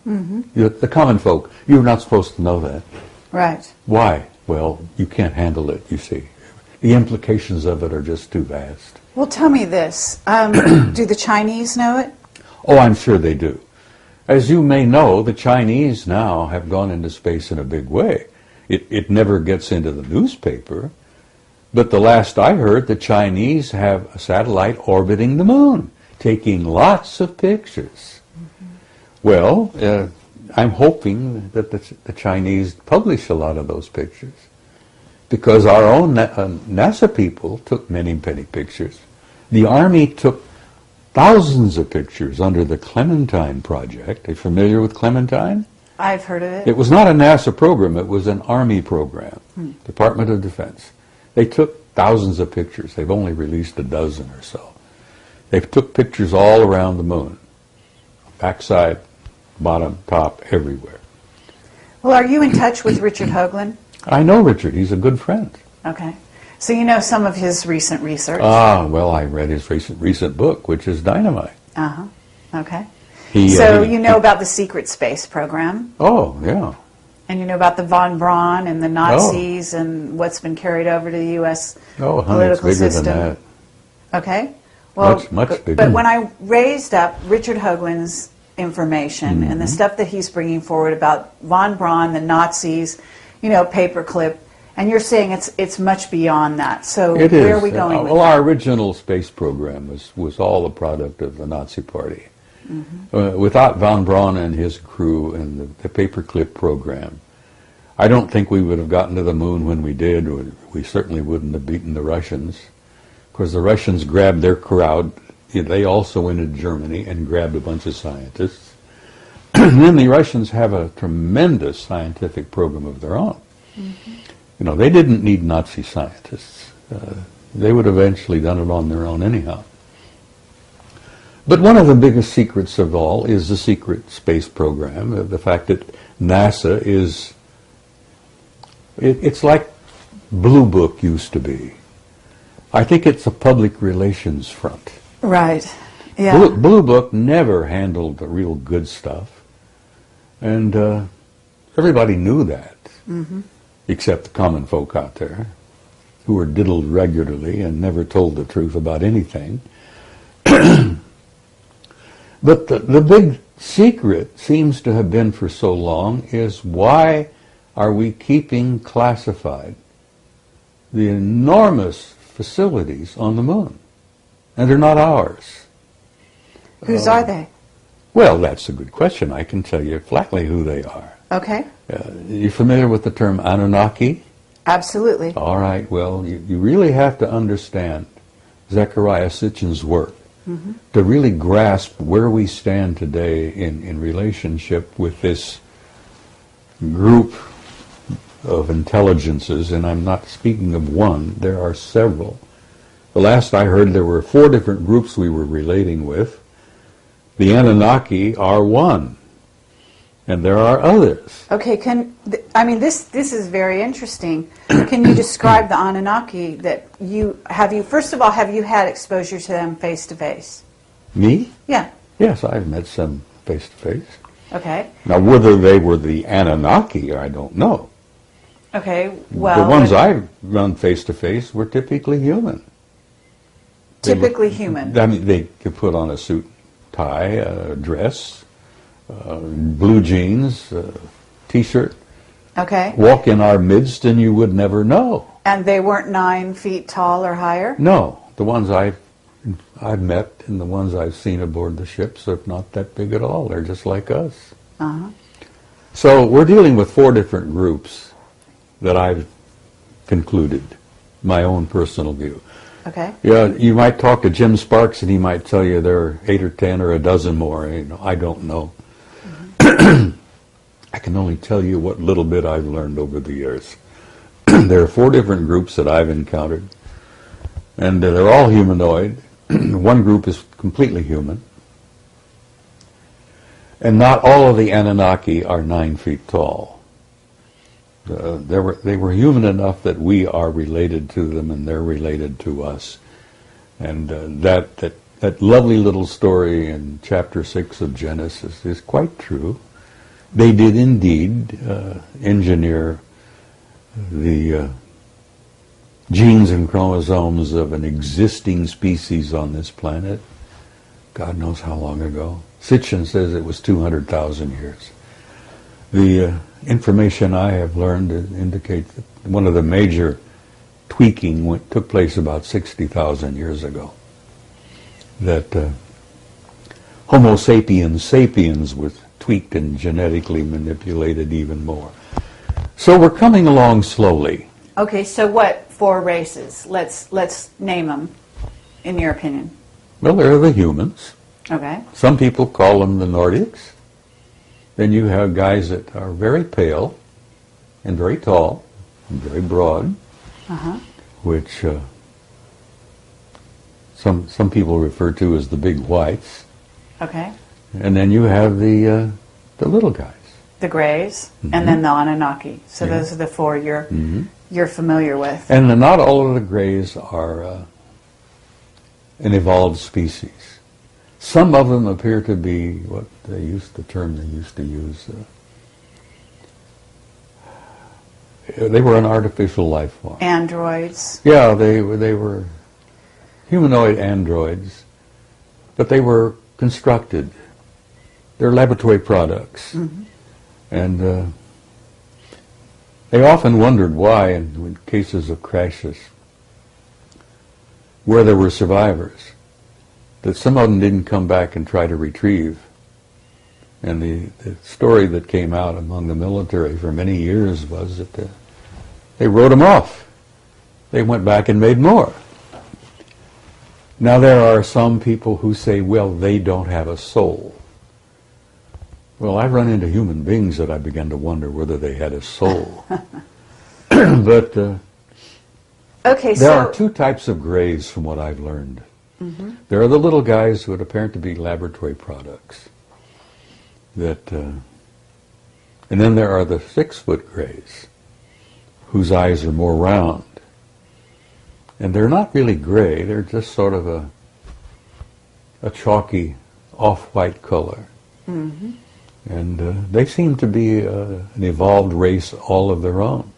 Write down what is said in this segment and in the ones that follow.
The common folk, you're not supposed to know that. Right. Why? Well, you can't handle it, you see. The implications of it are just too vast. Well, tell me this. Do the Chinese know it? Oh, I'm sure they do. As you may know, the Chinese now have gone into space in a big way. It never gets into the newspaper, but the last I heard, the Chinese have a satellite orbiting the moon, taking lots of pictures. Well, I'm hoping that the Chinese publish a lot of those pictures, because our own NASA people took many, many pictures. The Army took thousands of pictures under the Clementine project. Are you familiar with Clementine? I've heard of it. It was not a NASA program, it was an Army program, Department of Defense. They took thousands of pictures. They've only released a dozen or so. They took pictures all around the moon, backside, bottom, top, everywhere. Well, are you in touch with Richard Hoagland? I know Richard. He's a good friend. Okay. So you know some of his recent research? Ah, well, I read his recent book, which is dynamite. Uh-huh. Okay. You know about the secret space program? Oh, yeah. And you know about the von Braun and the Nazis and what's been carried over to the U.S. Oh, honey, political it's bigger system? than that. Okay. Well, much bigger. But when I raised up Richard Hoagland's information and the stuff that he's bringing forward about von Braun, the Nazis, paperclip, and you're saying it's much beyond that. So where are we going with that? Our original space program was all the product of the Nazi Party. Without von Braun and his crew and the paperclip program, I don't think we would have gotten to the moon when we did. We certainly wouldn't have beaten the Russians. Of course, the Russians grabbed their crowd. They also went into Germany and grabbed a bunch of scientists. And then the Russians have a tremendous scientific program of their own. They didn't need Nazi scientists. They would have eventually done it on their own anyhow. But one of the biggest secrets of all is the secret space program, the fact that NASA is, it's like Blue Book used to be. I think it's a public relations front. Right, yeah. Blue Book never handled the real good stuff, and everybody knew that, except the common folk out there, who were diddled regularly and never told the truth about anything. But the big secret seems to have been for so long is, why are we keeping classified the enormous facilities on the moon? And they're not ours. Whose are they? Well, that's a good question. I can tell you flatly who they are. Okay. You familiar with the term Anunnaki? Absolutely. All right. Well, you really have to understand Zecharia Sitchin's work to really grasp where we stand today in relationship with this group of intelligences, and I'm not speaking of one, there are several. The last I heard, there were 4 different groups we were relating with. The Anunnaki are one, and there are others. Okay, this is very interesting. Can you describe the Anunnaki that first of all, have you had exposure to them face to face? Me? Yeah. Yes, I've met some face to face. Okay. Now, whether they were the Anunnaki, I don't know. Okay, well... The ones I've run face to face were typically human. Typically human. I mean, they could put on a suit, tie, a dress, blue jeans, T-shirt. Okay. Walk in our midst, and you would never know. And they weren't 9 feet tall or higher? No, the ones I've met and the ones I've seen aboard the ships are not that big at all. They're just like us. So we're dealing with 4 different groups that I've concluded, my own personal view. Okay. Yeah, you might talk to Jim Sparks and he might tell you there are 8 or 10 or a dozen more. I don't know. I can only tell you what little bit I've learned over the years. There are 4 different groups that I've encountered, and they're all humanoid. One group is completely human. And not all of the Anunnaki are 9 feet tall. They were human enough that we are related to them and they're related to us. And that lovely little story in chapter 6 of Genesis is quite true. They did indeed engineer the genes and chromosomes of an existing species on this planet. God knows how long ago. Sitchin says it was 200,000 years. The information I have learned indicates that one of the major tweaking took place about 60,000 years ago. That Homo sapiens sapiens was tweaked and genetically manipulated even more. So we're coming along slowly. Okay, so what 4 races? Let's name them, in your opinion. Well, there are the humans. Okay. Some people call them the Nordics. Then you have guys that are very pale and very tall and very broad, which some people refer to as the big whites. Okay. And then you have the little guys. The Greys, and then the Anunnaki. So those are the 4 you're familiar with. And not all of the Greys are an evolved species. Some of them appear to be what they used to use. They were an artificial life form. Androids. Yeah, they were humanoid androids, but they were constructed. They're laboratory products. And they often wondered why, in cases of crashes, where there were survivors, that some of them didn't come back and try to retrieve. And the story that came out among the military for many years was that they wrote them off. They went back and made more. Now there are some people who say, well, they don't have a soul. Well, I've run into human beings that I began to wonder whether they had a soul. But okay, there are 2 types of Greys from what I've learned. There are the little guys who would appear to be laboratory products. And then there are the 6-foot Greys, whose eyes are more round. And they're not really gray, they're just sort of a chalky off-white color. And they seem to be an evolved race all of their own.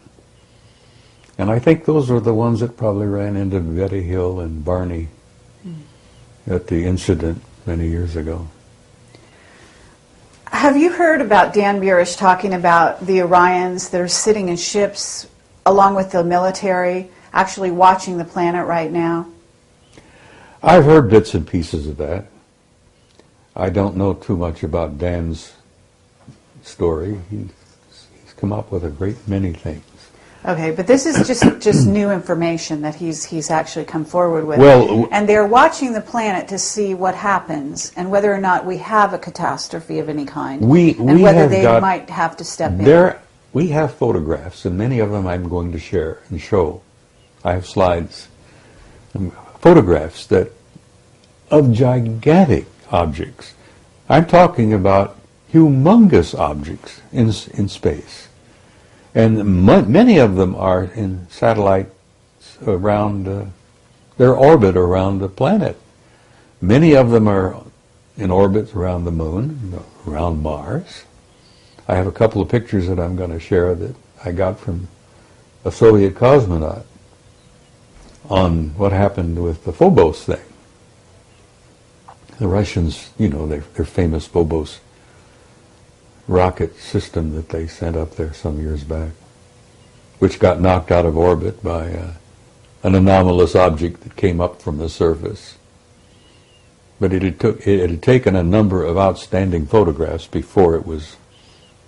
And I think those are the ones that probably ran into Betty Hill and Barney at the incident many years ago. Have you heard about Dan Burish talking about the Orions that are sitting in ships along with the military, actually watching the planet right now? I've heard bits and pieces of that. I don't know too much about Dan's story. He's come up with a great many things. Okay, but this is just new information that he's actually come forward with. Well, and they're watching the planet to see what happens and whether or not we have a catastrophe of any kind. And whether they might have to step in. We have photographs, and many of them I'm going to share and show. I have slides, photographs of gigantic objects. I'm talking about humongous objects in space. And many of them are in satellites around their orbit around the planet. Many of them are in orbit around the moon, around Mars. I have a couple of pictures that I'm going to share that I got from a Soviet cosmonaut on what happened with the Phobos thing. The Russians, their famous Phobos rocket system that they sent up there some years back, which got knocked out of orbit by an anomalous object that came up from the surface. But it had taken a number of outstanding photographs before it was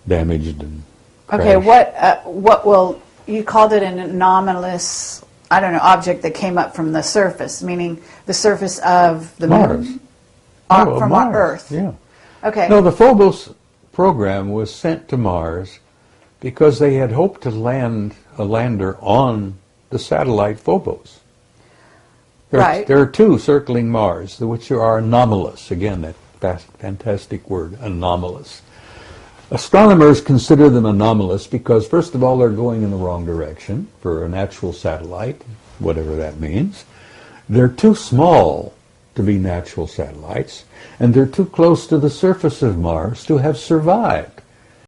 damaged and crashed. Okay, you called it an anomalous, object that came up from the surface, meaning the surface of the Mars. moon? From Mars. Earth? Yeah. Okay. No, the Phobos program was sent to Mars because they had hoped to land a lander on the satellite Phobos. There are 2 circling Mars, which are anomalous. Again, that fantastic word, anomalous. Astronomers consider them anomalous because, first of all, they're going in the wrong direction for a natural satellite, whatever that means. They're too small to be natural satellites, and they're too close to the surface of Mars to have survived.